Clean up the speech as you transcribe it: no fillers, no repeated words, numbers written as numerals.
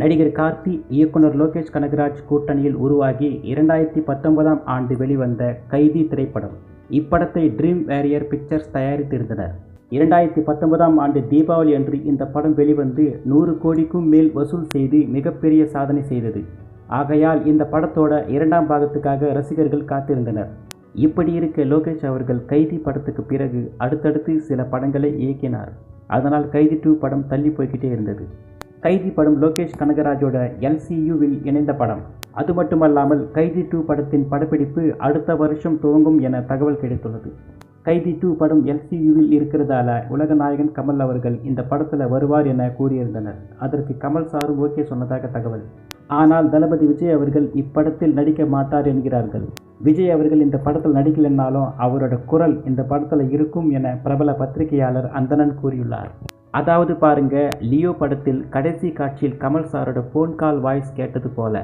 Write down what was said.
நடிகர் கார்த்தி, இயக்குனர் லோகேஷ் கனகராஜ் கூட்டணியில் உருவாகி 2019ஆம் ஆண்டு வெளிவந்த கைதி திரைப்படம். இப்படத்தை ட்ரீம் வாரியர் பிக்சர்ஸ் தயாரித்திருந்தனர். 2019ஆம் ஆண்டு தீபாவளி அன்று இந்த படம் வெளிவந்து 100 கோடிக்கும் மேல் வசூல் செய்து மிகப்பெரிய சாதனை செய்தது. ஆகையால் இந்த படத்தோட 2ஆம் பாகத்துக்காக ரசிகர்கள் காத்திருந்தனர். இப்படி இருக்க லோகேஷ் அவர்கள் கைதி படத்துக்கு பிறகு அடுத்தடுத்து சில படங்களை இயக்கினார். அதனால் கைதி 2 படம் தள்ளி போய்கிட்டே இருந்தது. கைதி படம் லோகேஷ் கனகராஜோட LCUவில் இணைந்த படம். அது மட்டுமல்லாமல் கைதி 2 படத்தின் படப்பிடிப்பு அடுத்த வருஷம் துவங்கும் என தகவல் கிடைத்துள்ளது. கைதி 2 படம் LCUவில் இருக்கிறதால உலக நாயகன் கமல் அவர்கள் இந்த படத்தில் வருவார் என கூறியிருந்தனர். அதற்கு கமல் சாரும் ஓகே சொன்னதாக தகவல். ஆனால் தளபதி விஜய் அவர்கள் இப்படத்தில் நடிக்க மாட்டார் என்கிறார்கள். விஜய் அவர்கள் இந்த படத்தில் நடிக்கலைன்னாலும் அவரோட குரல் இந்த படத்தில் இருக்கும் என பிரபல பத்திரிகையாளர் அந்தணன் கூறியுள்ளார். அதாவது பாருங்க, லியோ படத்தில் கடைசி காட்சியில் கமல் சாரோட போன் கால் வாய்ஸ் கேட்டது போல